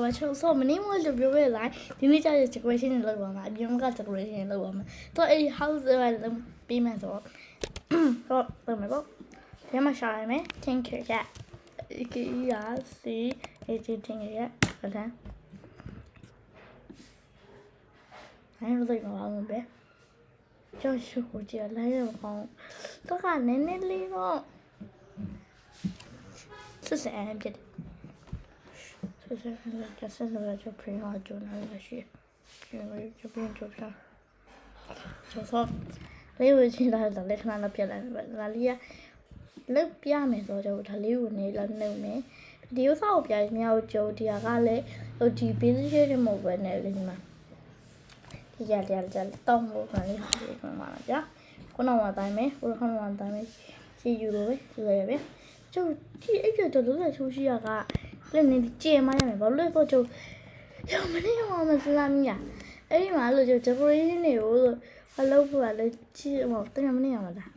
ဘာချောဆောမနေမလို့ပြောရလိုက်ဒီနေ့ကျတဲ့ decoration တွေလုပ်ပါမှာအပြင်က decoration လုပ်ပါမှာတော့အဲ့ house ပေးမယ်ဆိုတော့လုပ်မယ်ပေါ့ဒီမှာရှာရမယ် tinker က IKEA tinker ရဟုတ်တယ်အဲ့လိုလုပ်ပါအောင်ပဲကျော်ရှုကိုကြည့်လိုက်ရအောင်တော့ကနည်းနည်းလေးတော့ဆက်စမ်းဖြစ်ဆက်စမ်း就平常就那个些因为就不用就啥就说လေးကိုချင်းလာတော့လက်ခဏလောက်ပြတ်လာတယ်ဒါလေးကလောက်ပြမယ်ဆိုတော့ဒါလေးကိုနေလောက်နှုတ်မယ်ဒီဥစ္စာကိုပြမြောက်ကျုံဒီကလည်းဟိုဒီ business တွေမဟုတ်ပဲနဲ့လေးမှာဒီကြတောင်းဖို့ကလေးဟာမှာပါဗျာခုနကတိုင်းမယ်ခုနကတိုင်းမယ်စီယူလို့ပဲယူရပဲကျုပ်ဒီအဲ့ကျတော့လို့ချိုးရှိရကလည်းနေကြေမရမယ်ဘာလို့လဲဆိုကျုပ်ရောမနေရောမစလာမီးအဲ့ဒီမှာလို့ကျုပ် decoration တွေကိုအလုပ်ဖို့ကလည်းကြီးဟိုတကယ်မနေရမှာလား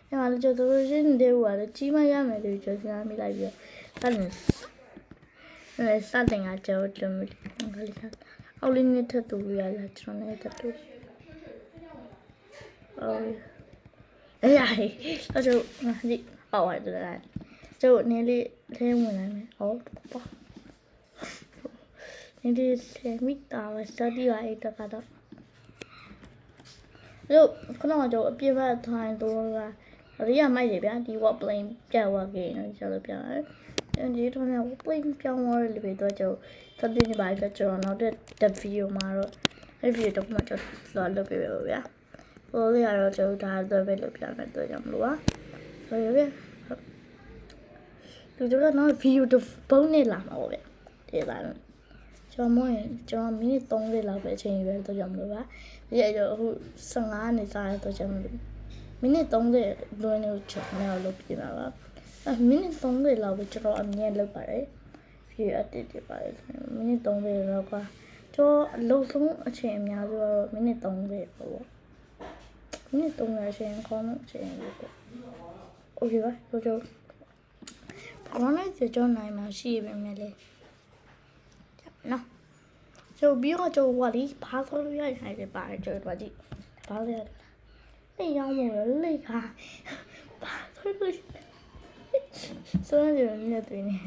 အဲ့မှာလို့ကျုပ် decoration တွေကလည်းကြီးမရမယ်လို့ကျုပ်စမ်းမိလိုက်ပြီးတော့အဲ့စတင်ကကျုပ်တို့ငါလေးအော်လေးနဲ့ထပ်တူရလာကျွန်တော်နဲ့ထပ်တူအော်အဲ့ရဟိအဲ့ကျုပ်ဒီပေါ့ရတယ်ကျုပ်နည်းလေးထဲဝင်လာမယ်ဟောပေါ့နည်းလေးထဲမိတာပဲစတီးရအဲ့တကတော့ကျုပ်ခုနကကျုပ်အပြစ်ဘက်ထိုင်တော့ကရီးရမိုက်တယ်ဗျာဒီ word plane ပြောင်းသွားခဲ့နော်ကျုပ်တို့ပြောင်းတယ်ဒီတော့လည်း word plane ပြောင်းသွားတယ်လို့ပြောကျုပ်သတိနေပါတော့ကျွန်တော်နောက်တဲ့ video မှာတော့အဲ့ video တော့မှကျုပ်လာလုပ်ပေးပါဗျာဟိုလေးကတော့ကျုပ်ဒါတော့ပဲလုပ်ပြမယ်တော့ကြောင့်မလို့ပါဆိုရဗျာသူတို့ကတော့ video တစ်ပုံနဲ့လာမှာပေါ့ဗျဒီလားကျွန်တော်မိနစ်30လောက်ပဲအချိန်ပဲတော့ကြောင့်မလို့ပါဒီအဲ့တော့အခု15နှစ်စားတော့ကြောင့်မလို့မိနစ်30လွန်နေချက်နဲ့လုပ်ပြပါပါမိနစ်30လောက်ပဲကျွန်တော်အမြဲလုပ်ပါတယ်ဒီအတစ်တပါတယ်မိနစ်30လောက်ကကျွန်တော်အလုပ်ဆုံးအချိန်အများဆုံးတော့မိနစ်30ပေါ့မိနစ်30အချိန်ကောင်းလို့အချိန်လို့ပေါ့โอเคပါကျွန်တော်ဘာနဲ့ကျွန်တော်နိုင်မှာရှိပဲမြဲလေနော်ကျွန်တော်ပြီးတော့ကျွန်တော်ကလေဘာဆိုလို့ရနိုင်တယ်ပါတယ်ကျွန်တော်ကြည့်ဘာလဲအဲ့ရောင်းမို့လေခါဘာဆိုလို့ဆိုရင်လည်းတွေ့နေ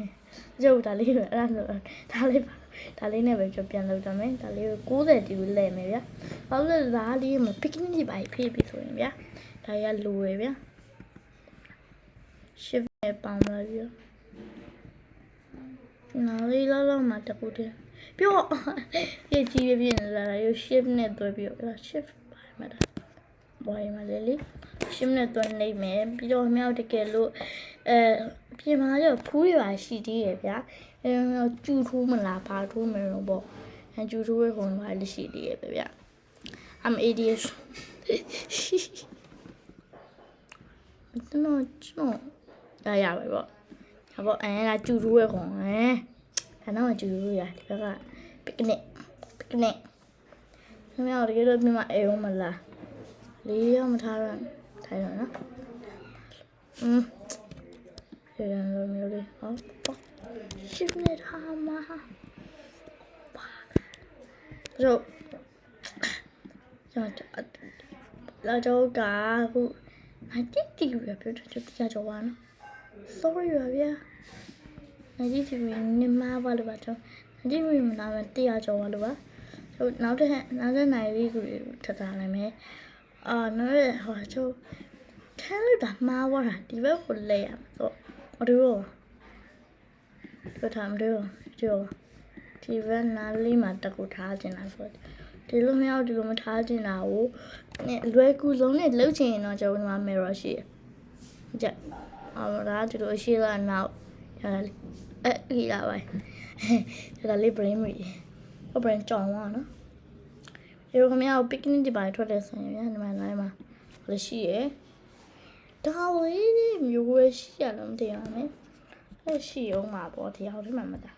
ကျုပ်ဒါလေးပဲအဲ့ဒါဒါလေးနဲ့ပဲကျပြန်လုပ်တော့မယ်ဒါလေးကို60တီလဲမယ်ဗျာဘာလို့လဲဒါလေးမ picnic တွေပါဖိပြီးဆိုရင်ဗျာဒါရလိုရဗျာ shift နဲ့ပေါင်းလိုက်ပြီးနောက်လေးလောက်မှတခုတည်းပြောပြကြီးပြင်းလာတာရ shift နဲ့တွဲပြီးတော့ shift ပါမှာဒါဘောရမလေး shift နဲ့တွဲနေမယ်ပြီးတော့မြောက်တကယ်လို့ပြင်မာရဖူးရပါရှိသေးရဗျာကျူထိုးမလားဘာထိုးမလို့ပေါ့ကျူထိုးရခုံပါလိရှိသေးရဗျာ I'm idiot ကျွန်တော်ရပါပေါ့ဒါပေါ့အဲ့ဒါကျူထိုးရခုံဒါတော့ကျူထိုးရဒီဘက်က picnic မြောက်တကယ်လို့ပြင်မာအေးမလားလေးရမထားတော့ထိုင်တော့နော်ရန်လိုမျိုးလေးဟောရှင်းနေတာမှာကျွန်တော်လာတော့ကခုအတိရပြောတော့ကြာကြောပါနော် sorry ပါဗျာအတိတီနေမှာပါလို့ပါတော့အတိမနာမတရားကြောပါလို့ပါကျွန်တော်နောက်တဲ့နိုင်လေးကိုထပ်ထားလိုက်မယ်နောက်ဟောကျွန်ခဲလို့ဒါမှားသွားတာဒီဘက်ကိုလဲရမှာတော့မတူတော့ဘာထားမလို့ကျော်ဒီဘက်နားလေးမှာတကူထားချင်တာဆိုဒီလိုမရောက်ဒီလိုမထားချင်တာကိုလွယ်ကူဆုံးနဲ့လှုပ်ချင်ရင်တော့ကျွန်တော်ဒီမှာ mirror ရှိရကြဒါဒီလိုရှိလာနောက်ဒီလာပါဒါလေး brain မီ brain ကြောင်သွားနော်ဒီလိုခမရ picnic ဒီပါထွက်တဲ့ဆင်ရဒီမှာလာမှာလို့ရှိရဒါဝေးမျိုးဝဲရှိရလို့မသိရမယ်အဲ့ရှိအောင်မှာပေါ့ဒီဟောက်လေးမှမတာ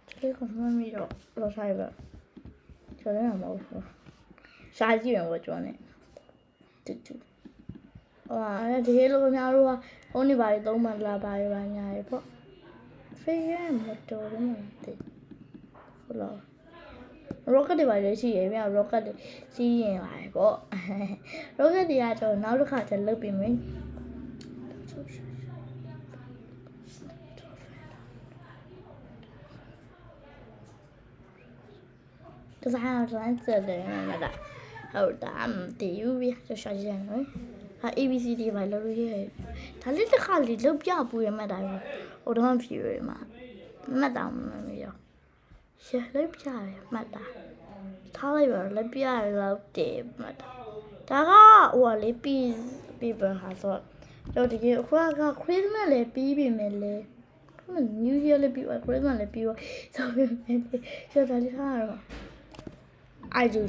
ဒီကောင်မမီတော့လောဆိုင်ပဲကျွန်တော်လည်းမဟုတ်ဘူးရှားကြည့်ရင်ပေါ့ကျွန်တော် ਨੇ တူအဲ့ဒီလိုများတော့ဟိုနေပါလေသုံးမှလာပါရပါညာရပေါ့ဖေးရမတော်တယ်မသိ rocket တွေပါလေရှိရဗျာ rocket တွေစီးရင်ပါတယ်ပေါ့ rocket တွေကကျွန်တော်နောက်တစ်ခါကျလုပ်ပြီးမယ်ဒီစားတော့စတယ်မလားဟုတ်တာမသိဘူးဗျာကျွန်တော်ရှာကြည့်ရမယ်ဟာ ABCD ပါလုပ်လို့ရတယ်ဒါလေးတစ်ခါလေးလုပ်ပြပူရမှတ်တာပဲဟိုတော့ဖြူရမှာမှတ်တာမရောရှယ်လုပ်ပြရမှတ်တာထားလိုက်ပါလုပ်ပြရတော့တယ်မှတ်တာဒါကဟိုကလေးပြီးပါဟာဆိုတော့တကယ်အခုက Christmas လည်းပြီးပြီမယ်လေ New Year လည်းပြီးပါ Christmas လည်းပြီးပါဆိုပေမဲ့ရှယ်ဒါလေးထားတော့အဲ့ဒီ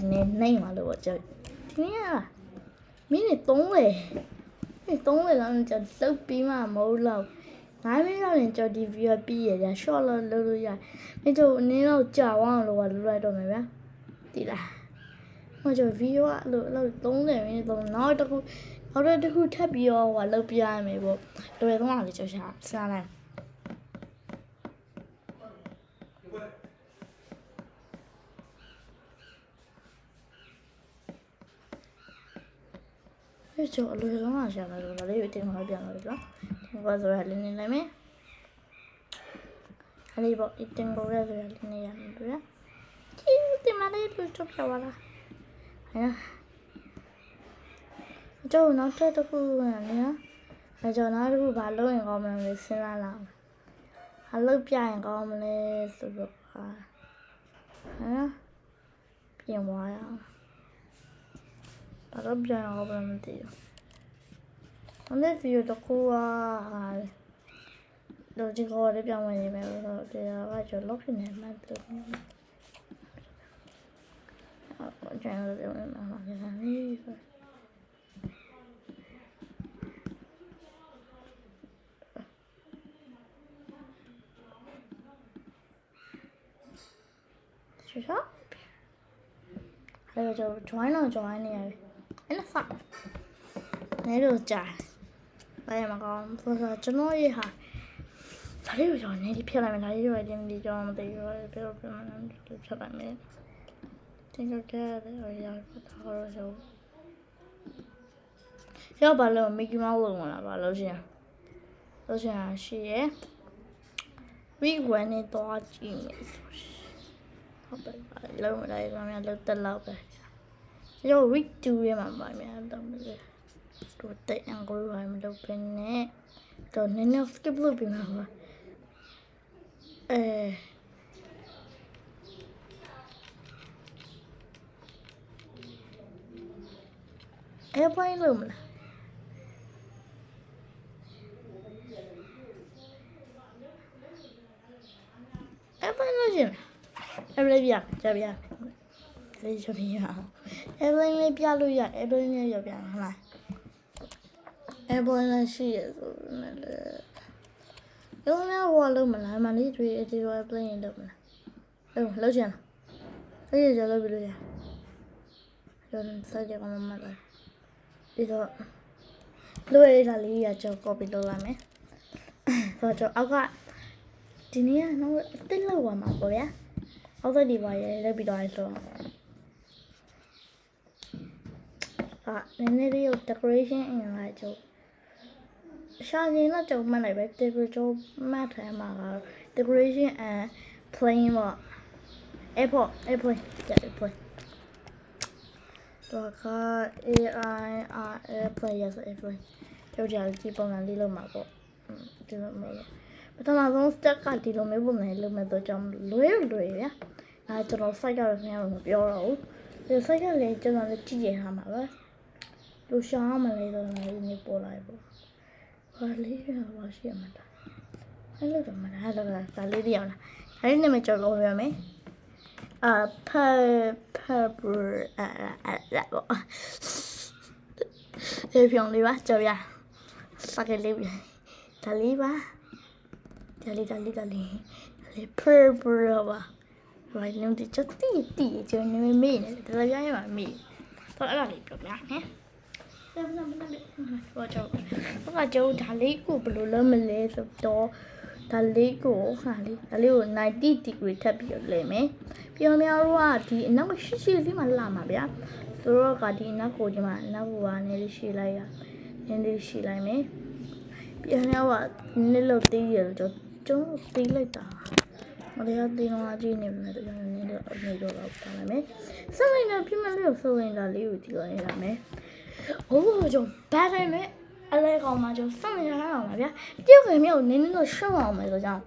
နေမှာလို့ကျွန်တော်ဒီနေ့ကမိနစ်30လောက်ကျွန်တော်လုတ်ပြီးမှမဟုတ်တော့9မိနစ်လောက်ရင်ကျွန်တော်ဒီ video ပြီးရတာ short လောက်လုပ်လို့ရတယ်မင်းတို့နင်းတော့ကြာအောင်လို့လုပ်လိုက်တော့မယ်ဗျာဒီလားဟိုကျွန်တော် video ကလို့30မိနစ်တော့နောက်တစ်ခုထပ်ပြီးတော့ဟိုလုပ်ပြရမယ်ပေါ့တော်တော်တော့လေကျွန်တော်စားလိုက်ကျွန်တော်အလိုလုံးအောင်ရှာမယ်လို့လည်းအတင်းမပြန်လို့ပြော။ဒီကောဆိုရလေးနေလိုက်မယ်။အဲ့ဒီပေါ့အတင်းကိုရဆိုရလေးနေရမယ်ဗျာ။ဒီမလေးတို့ချပြပါလား။ဟဲ့။ကျွန်တော်နောက်ထပ်တစ်ခုကလည်းအဲကျွန်တော်နောက်တစ်ခုဘာလုပ်ရင်ကောင်းမလဲစဉ်းစားလာ။အလုပ်ပြရင်ကောင်းမလဲဆိုတော့ဟမ်ပြင်သွားရအောင်။ဘာလို့ပြန်အောင်မသိဘူး။အဲ့ဒီဗီဒီယိုတစ်ခုကတော့ဒီကောလေးပြန်ဝင်နေမယ်ဆိုတော့တရားကကျွန်တော် login နဲ့မှတ်လို့ကျွန်တော်တို့မှာပြန်နေဆိုရှေ့အဲ့တော့ join နေရတယ်အဲ့ဒါစားနေလို့ကြာဘာမှမကောင်းဘူးဆိုတော့ကျွန်တော်ရေးဟာဒါလေးကိုကျွန်တော်နေဒီဖြစ်လိုက်မယ်ဒါလေးတွေတင်ဒီကျွန်တော်မသိဘူးဘယ်လိုဖြစ်မှန်းဖြစ်လိုက်မယ်တင်ကြတယ်ရောက်တော့ရောက်ပါလို့ Mickey Mouse လုံးလာပါလို့ရှင်ရှိရ week 1နဲ့တော့ကြည့်မယ်ဟုတ်ပါလုံးလိုက်ပါမယ်လောက်တက်လောက်ပဲကျွန်တော် week 2ရဲ့မှာပါများတော့မလဲတို့တဲ့အင်္ဂလိပ်ဘာမှမလုပ်ဘဲနဲ့တော့နည်းနည်း skip လုပ်ပြီးမှာပါairplane လို့မလားairplane လို့ရှင်airplane ပြလေးချပြရairplane လေးပြလို့ရ airplane လေးရပြမှာလား airplane လေးရှိရဆိုနေလေရောင်းဟောလို့မလားမလေးတွေဒီ airplane လို့မလားလောက်ချင်လားအဲ့ဒီကြလို့ပြလို့ရကျွန်တော်စကြအောင်မလားဒီတော့လွယ်ရလေးရကျွန်တော် copy လုပ်လိုက်မယ်ဆိုတော့အောက်ကဒီနေ့ကတော့အစ်လောက်ပါမှာပေါ့ဗျာအောက်ဒီပါရဲလက်ပြီးတော့ဆိုနည်းနည်းလေး decoration အင်္ဂါကျုပ်ရှာနေတော့ကျုံမှတ်လိုက်ပဲ decoration မှတ်ထားမှာက decoration and plane ပေါ့ airport airplane တော့က airplane yes airplane ကျုပ်ကြာဒီပုံစံလေးလုပ်မှာပေါ့ဒီလိုမျိုးပထမဆုံး step ကဒီလိုမျိုးပုံစံလုပ်မယ်တော့ကြောင့်လွယ်ဗျာကျွန်တော် site ကတော့ခင်ဗျားတို့မပြောတော့ဘူးဒီ site ကလည်းကျွန်တော်လည်းကြည့်ရထားမှာပဲလူရှာမလဲတော့လည်းနေပေါ်လိုက်ပေါ့ဘာလေးပါရှိရမှာအဲ့လိုတော့မလားဒါလေးတွေအောင်လားဒါလေးနဲ့မကြောက်လို့ရမယ်ပေါ့ပြောင်းလေးပါကြောက်ရစကလေးဒါလေးပါဒါလေးpurple ပါဘာလို့ဒီချက်တီကျွန်တော်မေးနေတယ်ဒါကြရမှာမေးတော့အဲ့ဒါလေးပြောပြဟမ်ဘာကြောင့်ဒါလေးကိုဘယ်လိုလုပ်မလဲဆိုတော့ ဒါလေးကိုဟာလေးဒါလေးကို90 degree ထပ်ပြီးတော့လဲမယ်ပြီးတော့များတို့ကဒီအနောက်ကရှိလေးမှလာမှာဗျာဆိုတော့ကဒီအနောက်ကိုဒီမှာအနောက်ကိုကနေလေးရှိလိုက်ရနည်းလေးရှိလိုက်မယ်ပြီးတော့များကနည်းလို့သေးရတော့ကျုံးသေးလိုက်တာမလေးသေးတော့အကြည့်နေပြီတော့နည်းတော့နေတော့တော့ပါလိုက်မယ်ဆက်လိုက်တော့ပြမလေးကိုဆိုရင်ဒါလေးကိုကြည့်ရရမယ်ဟိုးကျုံဘာပဲမဲ့အလဲကောင်မှကျုံဆက်နေရအောင်ပါဗျာပြုတ်ခင်မြောက်နည်းတော့ရှော့အောင်မယ်ဆိုကြောင့်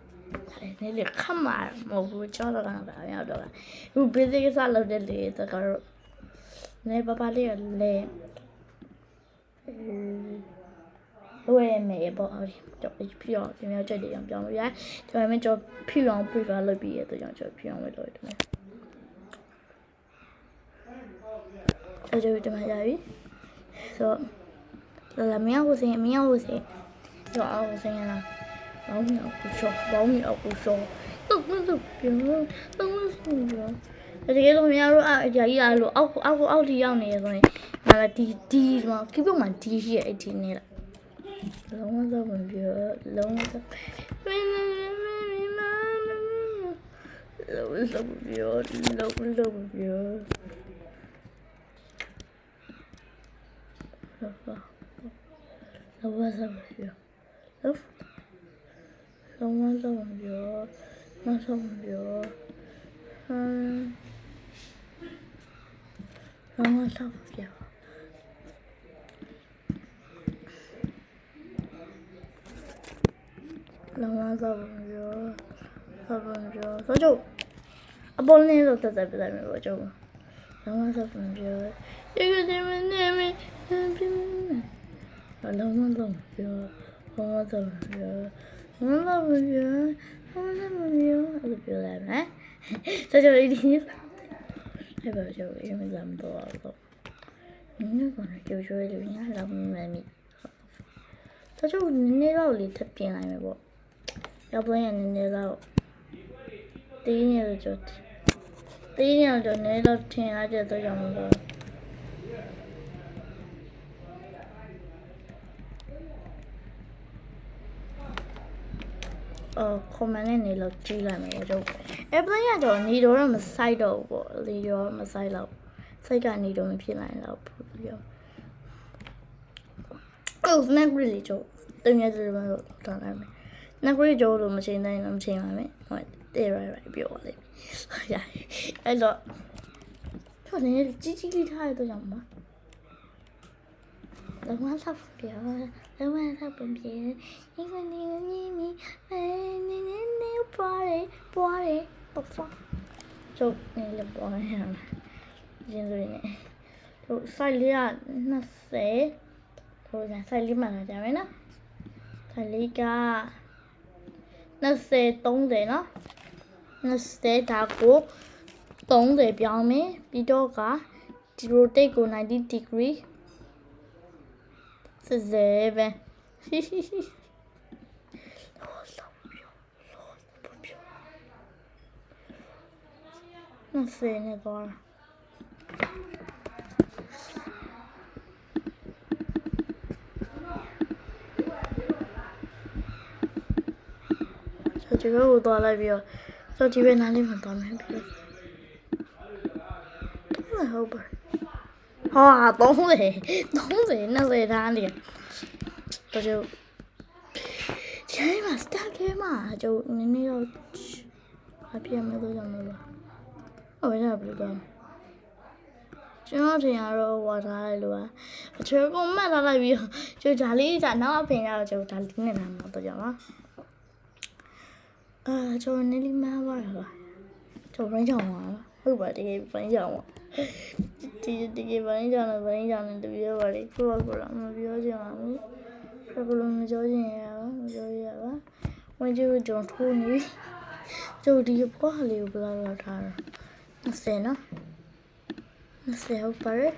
နည်းလေးခတ်မှာမဟုတ်ဘူးကြောတော့ကပါရောက်တော့အခု basic စလုပ်တဲ့လေတကတော့နေပပလေးလဲဝဲမယ်ပေါ့ကြောဖြူအောင်ပြန်ချက်လေးအောင်ပြောင်းလို့ရကျွန်တော်လည်းကြောဖြူအောင် prefer လုပ်ပြီးရတော့ကြောဖြူအောင်လုပ်တယ်မယ်အဲ့ဒါဒီမှာရပြီဆိုလာမြောက်ကိုစင်ကြောအောင်စင်ရလားဘောင်းမြောက်ကိုရှော့တော့ပြောတော့ပြောတကယ်လို့များတော့အကြာကြီးအားလို့အောက်ထိရောက်နေရဆိုရင်ဟာဒီမှာကိပမှာဒီရှိရဲ့အထင်းနေလားလုံးဝတော့မပြောလုံးဝတော့ဆိုကြအပေါ်နေတော့တက်ပြလိုက်မယ်ပေါ့ကျုံလုံးဝတော့မပြောဒီကနေ့မနေမလုံးဝတော့ပြောအဲ့လိုပြောလိုက်မယ်ဆိုကြဒီအဲ့ဘာကြောင့်အရင်ကမတော့တော့နည်းကတော့ကြောက်ရွံ့လို့ညာလောက်မှမီဆိုကြနည်းတော့လေးထပ်ပြင်လိုက်မယ်ပေါ့ရောက်ပွင့်ရနည်းတော့တင်းနေတော့ကြောတင်းနေတော့နည်းတော့ထင်လိုက်တဲ့တော့ကြောင့်မလို့comment နဲ့နေလို့ကြည့်လိုက်မယ်တော့ airplane ကတော့နေတော့မဆိုင်တော့ဘူးပေါ့လေတော့မဆိုင်တော့စိတ်ကနေတော့မဖြစ်နိုင်တော့ဘူးပြောsnack really ကျတင်ရတဲ့ဘာလို့တောင်းလိုက်မယ် snack really ကျလို့မချိန်တိုင်းတော့မချိန်ပါမယ်ဟုတ်တယ်right ပြောပါလိမ့်ရအဲ့တော့ထော်နေကြီးလေးထားရတော့ကြောင့်ပါလုံးဝဆောက်ပြောလုံးဝဆောက်ပြန်ပြေဒီကနေ့နေပွားတယ်ပေါ့ကျုပ်နေလေပွားရအောင်ကျင်းလို့နေတို့ size လေးက20ဟိုက size လေးမှလာကြမယ်နော် size လေးက20 30နော်20ဒါကို30ပြောင်းမယ်ပြီးတော့ကဒီ rotate ကို90 degree 720နဲ့သွားဆိုဒီဘက်ကိုသွားလိုက်ပြီးတော့ဆိုဒီဘက်နားလေးမှာသွားမယ်ပြီးတော့ဟုတ်ပါဟာ30 20ထားနေတော့ကျိုင်းမှာစတက်ထဲမှာကျိုးနည်းနည်းတော့အပြည့်မလို့ရမလို့ဟုတ်ရပြီတော့ကျွန်တော်ထင်ရတော့ဝါထားလိုက်လို့အချေကုန်မှတ်ထားလိုက်ပြီးကျိုးဒါလေးကနောက်အပင်ရတော့ကျိုးဒါလေးနဲ့နာမှာတော့ကြောင်ပါကျိုးနည်းလေးမှားပါလားကျိုးဘင်းချောင်းပါဟုတ်ပါတကယ်ဘင်းချောင်းပါဒီကဘင်းချောင်းနဲ့တပြောပါလေကိုတော့မပြောချင်ပါဘူးဘယ်လိုမပြောချင်ရပါဝင်ကျိုးကျွန်ထိုးနေကျိုးဒီပေါ်ဟာလေးကိုဘယ်လောက်ထားတာ20နော်20ဟုတ်ပါတယ်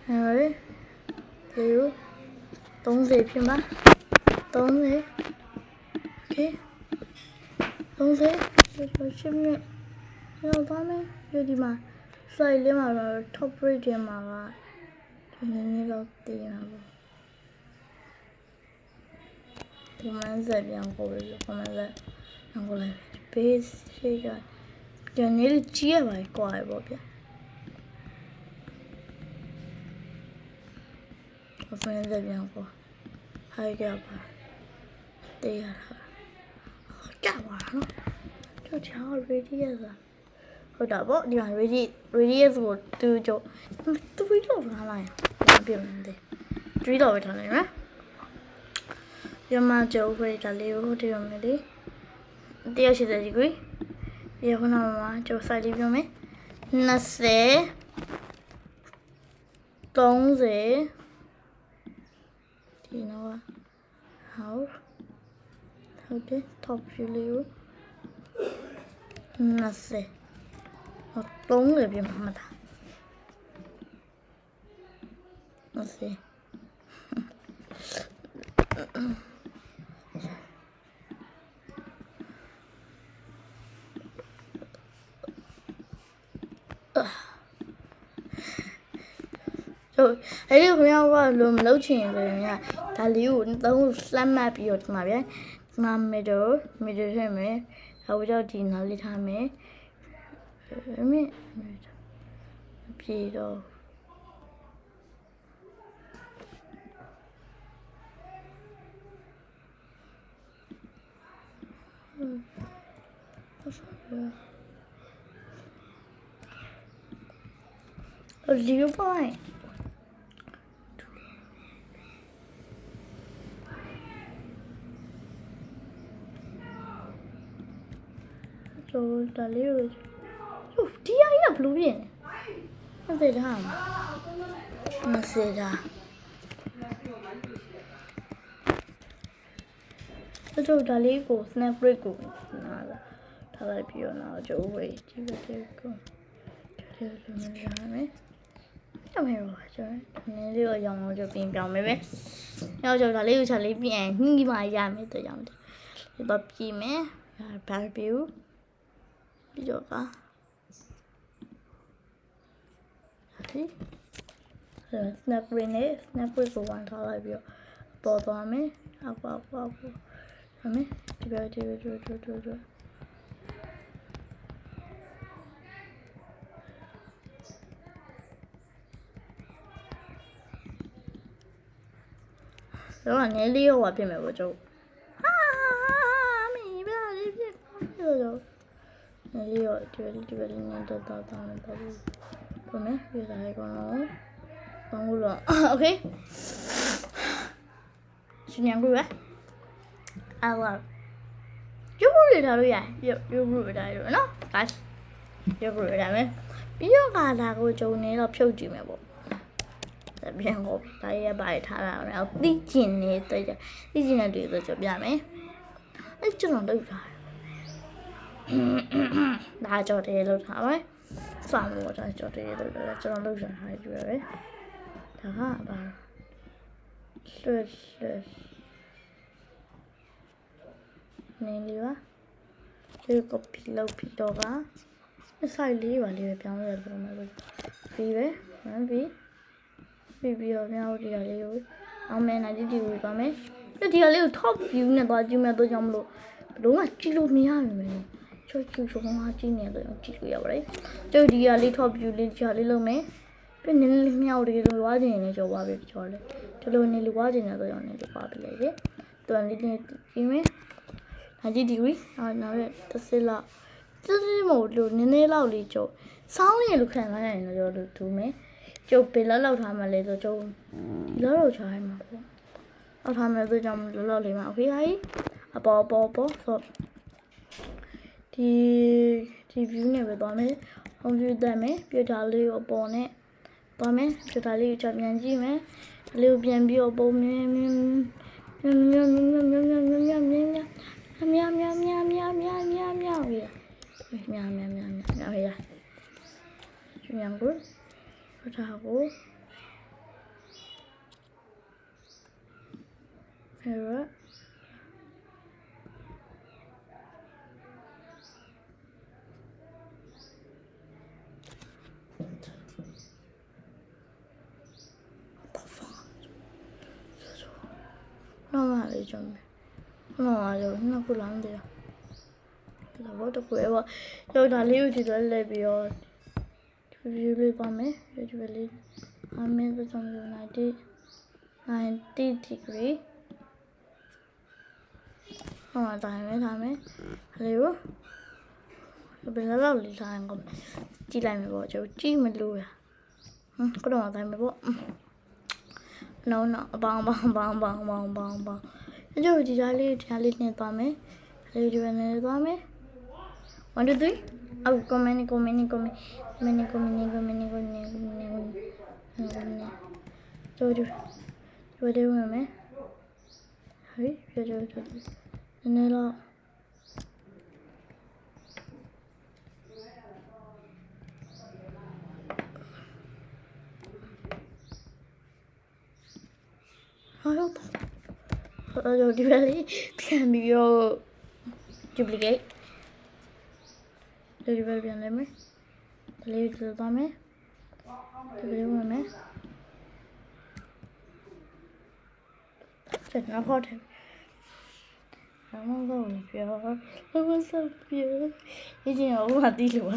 ဟဲ့လေ30ဖြစ်မှာ30 okay 30ရှင်းမြတ်တော့ပါမယ်ဒီမှာ slide လေးမှာတော့ top rate ထဲမှာကနည်းနည်းတော့တည်ရပါဘူး comment ဆက်ပြန်ခေါ်ပြီး comment ဆက်ပြန်ခေါ်လိုက် base ရှိကဒီနေ့ကြီးရပါကွာပေါ့ဗျာ comment ဆက်ပြန်ခေါ် hi ကြပါတေးရတာကြပါနော်တို့ချောင်း ready ရစားဟုတ်တာပေါ့ဒီမှာ ready ဆိုသူကြောသူပြီးတော့လာလိုက်မပြတ်နေတယ်3တော့ပဲထားလိုက်နော်ဒီမှာကြောက်ခွေတာလေးကိုတည်ရမယ်လေ180 degree ဒီခုနကကြောက်ဆိုင်လေးပြောမယ်20 30ဒီနော်half ဟုတ်တယ် top view လေးကို2030ပြမှာတာ20အဲ့ဒီခင်ဗျားကလုံးမလုပ်ချင်ရင်လည်းဒါလေးကို3လှမ်းမှတ်ပြီးတော့ဒီမှာဗျာဒီမှာ middle ထည့်မယ်ဟိုကြောင့်ဒီနားလေးထားမယ်ပြေတော့0 point so ဒါလေးကိုဒီအရင်ကဘလူးပြင်မစေတာတို့ဒါလေးကို snap break ကိုနားလာထားလိုက်ပြီးတော့နောက်ကျိုးဝေးဒီဘက်ကိုဒီလိုမျိုးရမယ်တမဲရောကျွန်တော်နည်းလေးရောင်းလို့ပြင်ပြောင်းမယ်ပဲနောက်ကျတော့ဒါလေးကိုချလေးပြင်ညှိမှရမယ်တော့ကြောင်းဒီတော့ပြင်မယ်ဘာပြူပြီးတော့ပါဒီ snap break နဲ့ snap break ကိုဝင်ထားလိုက်ပြီးတော့ပေါ်သွားမယ်အပအမေဒီဘက်ဒီတော့နည်းလေးရောဖြစ်မယ်ပေါ့ကျုပ်မင်းဘာလေးဖြစ်တော့နည်းလေးရောဒီဘက်နဲ့တော့မယ်ဘယ်နဲ့ပြလာရကောနော်ဘောင်းလို့โอเคရှင်ညံကူရI love you really đó rồi you really đó rồi nó guys you really đó mấy bây giờ cả là cô chú này là phiêu chịu mẹ bộ tại vì ngọc tại bài thả là nó đi chín này tới giờ đi chín là được rồi chụp ra mấy ấy chứ nó đâu rồi đã cho thế luôn hả mấy sao mà cho thế luôn cho nó đâu rồi hay rồi đấy thằng hả bà stressနေလီပါဒီကိုပီလောက်ပြီးတော့ကဆိုင်လေးပါလေးပဲပြောင်းရတော့မယ်လို့ပြီးပဲပြီးတော့မြောက်ဒီလေးကိုအောင်မယ်90 degree ပါမယ်ဒီလေးကို top view နဲ့သွားကြည့်မယ်တော့ကြောင့်မလို့ဘလုံးကကြည့်လို့မရဘူးမယ်ချောချူချုံမှာကြည့်နေတော့ကြည့်လို့ရပါတယ်ကျုပ်ဒီလေး top view လေးကြာလေးလုပ်မယ်ပြီးနည်းနည်းမြောက်ဒီလိုဝါးကျင်နေကြောပါပဲကြောလေဒီလိုနေလိုဝါးကျင်နေတော့ကြောင့်နေပါပြီလေတူန်လေးနဲ့ပြီးမယ်90 degree နောက်ရတစ်စလောက်မို့လို့နည်းနည်းလောက်လေးကျုပ်စောင်းရလို့ခံရနိုင်တယ်တော့လို့ဒူးမယ်ကျုပ်ပေလောက်ထားမှလဲဆိုကျုပ်ဒီလောက်ချားရမှာပေါ့အောက်ထားမယ်ဆိုကြောင့်လောက်လေးမှာโอเคဟိုင်းအပေါ်ဆိုဒီ view နဲ့ပဲသွားမယ် home view တက်မယ်ပြထားလေးကိုအပေါ်နဲ့သွားမယ်ပြထားလေးကိုချက်ပြန်ကြည့်မယ်ဒါလေးကိုပြန်ပြီးတော့ပုံမြင်မြောက်ရကျွမ်းကိုဖထားကိုအဲ့ရနော်မလေးကျွမ်း နော်နှစ်ခုလားမသိဘူးဒါတော့တခုပဲပေါ့ကျောင်းဒါလေးကိုကြည့်တော့လဲပြီးတော့ဒီလေးပါမယ်ဒီလေးအမေကဆုံး90 degree ဟောတိုင်းမယ်ဒါမယ်လေရောဘယ်လောက်လေးထားရင်ကောကြည့်လိုက်မယ်ပေါ့ကျောင်းကြည့်မလို့ရကတော့တိုင်းမယ်ပေါ့no ဘောင်းကျောင်းဒီသားလေးနဲ့သွားမယ်လေးဒီနဲ့သွားမယ်1 2 3အော် comment ကျော်ဒီဝင်မယ်ဟေးကျော်နည်းနည်းတော့ဟာတော့ဒီလေးပြန်ပြီးတော့ duplicate ဒီဘက်ပြန်လဲမယ်လေးတို့သွားမယ်ဒီလိုဝင်မယ်ကျန်တော့ဟုတ်တယ်အမေကတော့ပြောဒီကျင်ဟိုမှာတီးလို့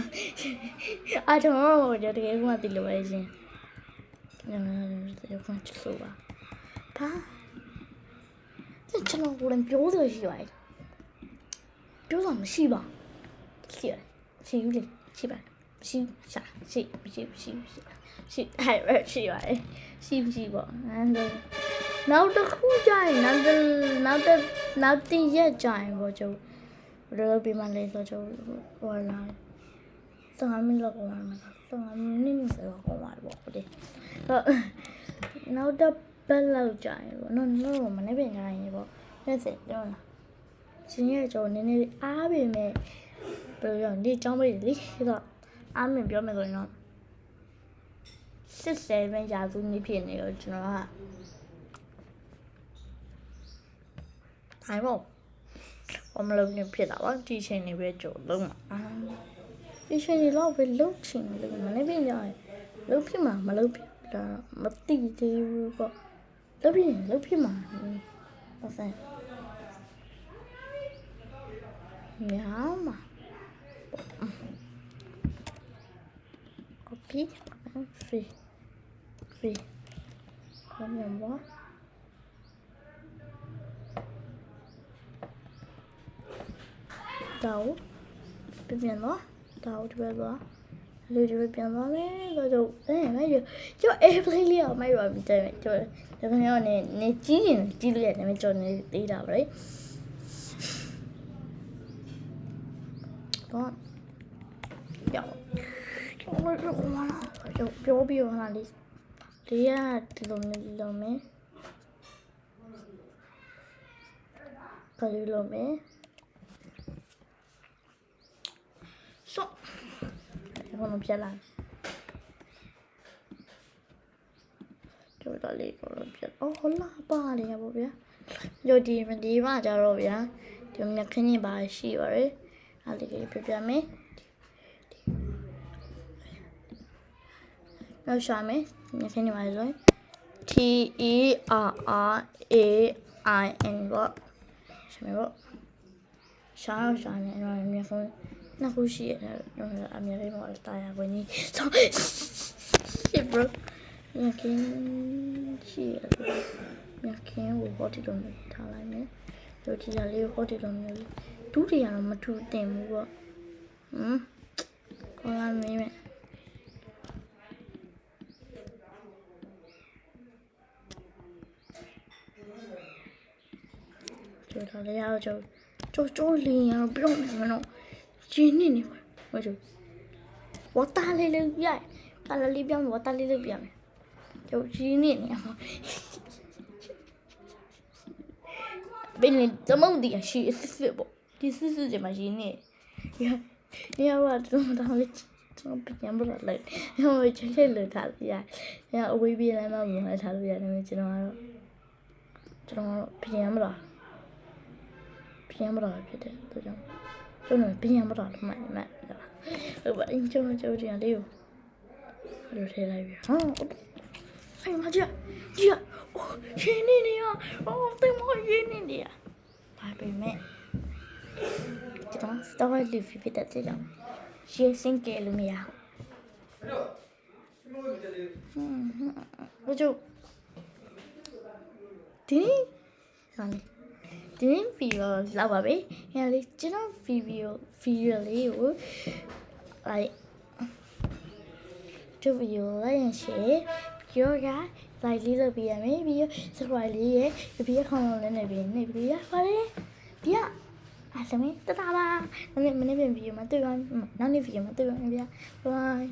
အားတော့ကြတယ်ဟိုမှာတီးလို့ပဲရှင်ညနေဖန်ချလို့ပါဒါကျွန်တော်ကိုယ်ပြောဆိုရှိပါတယ်ပြောဆိုမရှိပါရှိဦးလေရှိပါရှိရှာရှိမရှိပေါ့နောက်တစ်ခုကြာရင်နောက်တစ်ရက်ကြာရင်ပေါ့ကျုပ်ဘယ်လိုပြီးမှလဲဆိုကျုပ်ဟောလာ15မိနစ်လောက်ကုန်မှာ15မိနစ်လောက်ကုန်မှာပေါ့ဟုတ်တယ်နောက်တစ်ပတ်လောက်ကြာရင်ပေါ့မနေ့ပြန်ကြာရင်ပေါ့လက်စတော့လားရှင်ရဲ့ကျုပ်နည်းနည်းအားပေမဲ့ဘယ်လိုလဲဒီចောင်းပေးလေဆိုတော့အားမပြောမယ်ဆိုရင်တော့60ပဲရာစုနှစ်ဖြစ်နေတော့ကျွန်တော်ကထိုင်ပေါ့ဘာမလုပ်နေဖြစ်တာပါဒီချိန်နေပဲကြိုလုံးမှာဒီချိန်နေတော့ပဲလုံးချင်လို့မနေ့ပြန်ကြရင်လုံးဖြစ်မှာမလုံးဖြစ်တာမသိသေးဘူးပေါ့လုံးဖြစ်မှာဟုတ်ဆန်ညာမှာcopy free come on boy taoပြန်တော့taoဒီဘက်သွားလေးဒီဘက်ပြန်သွားမယ်တော့မဲကျိုး airplane လေးအောင်မိုက်ပါပြီတဲ့ကျိုးဒါပေမဲ့နေကြီးရင်ကြီးလို့ရတယ်မဲကျိုးနေသေးတာပါလေတော့ပြောပြီးတော့ဟာလေးဒီကဒီလိုမျိုးမယ်ကလေးလိုမယ်ဆိုဘာလို့ပြလာကျော်တော်လေးကိုပြဟောလာပါတယ်ပေါ့ဗျာကျော်ဒီမကြတော့ဗျာဒီမြခင်းနေပါရှိပါတယ်အားလေးပြမယ်နောက်ရှာမယ်မြခင်းနေပါဆိုရင် TERRAIN ပေါ့ရှာမယ်ပေါ့ရှာနေတော့မြခင်းနှစ်ခုရှိရတယ်အမြဲတမ်းပေါ့တာယာဝင်ကြီးဆိုရှစ်ဘရမြခင်းရှိရတယ်မြခင်းကိုဟောတီလုံးထားလိုက်မယ်တို့ဒီလေးကိုဟောတီလုံးမျိုးဒုတိယတော့မထူတင်ဘူးပေါ့ခေါ်လာမင်းမဲ့ကျတော့လေရောက်ကျိုးလင်းရတော့ပြုံးနေမလို့ကျင်းနေပါဘာကျဝတ်တာလေးလေးပြကလာလေးပြောင်းဝတ်တာလေးလေးပြမယ်ကျိုးကျင်းနေရမှာဘယ်နဲ့သမုတ်ဒီရှိစစ်ပေါ့ဒီစစ်ကျမရင်းနေရတော့တော့လေးကျွန်တော်ပြန်ပြလိုက်ဟိုချက်လို့ထားလို့ရအဝေးပြေးလမ်းမှာဝင်ထားလို့ရတယ်ကျွန်တော်ပြန်မလားဖြစ်တယ်သူကြောင့်ကျွန်တော်ပြန်မလားမှန်ဟုတ်ပါအင်းကျွန်တော်ဒီလေးကိုလို့ထည့်လိုက်ပြီဆိုင်မကြအိုးရှင်းနေရတင်မရင်းနေရ ပါပေမဲ့ကျွန်တော် story လေးဖြစ်တဲ့ကြောင့်ရှင်းစင်ကဲလို့မရဘူးတို့ဒီဗီဒီယိုလောက်ပါပဲ။အဲ့လေကျွန်တော်ဗီဒီယိုလေးကိုဒီဗီဒီယိုလိုက်ရင်ရှယ်ပြောကlike လေးလုပ်ပေးရမယ်ပြီးတော့ subscribe လေးရဲ့ပြီးတော့ခေါင်းလုံးလေးနဲ့ပြီးနေပြီးရပါတယ်ပြီးတော့အားလုံးတတားပါနောက်နေ့ဗီဒီယိုမှာတွေ့ပါမယ်နောက်နေ့ဗီဒီယိုမှာတွေ့ပါမယ်ဗျာ bye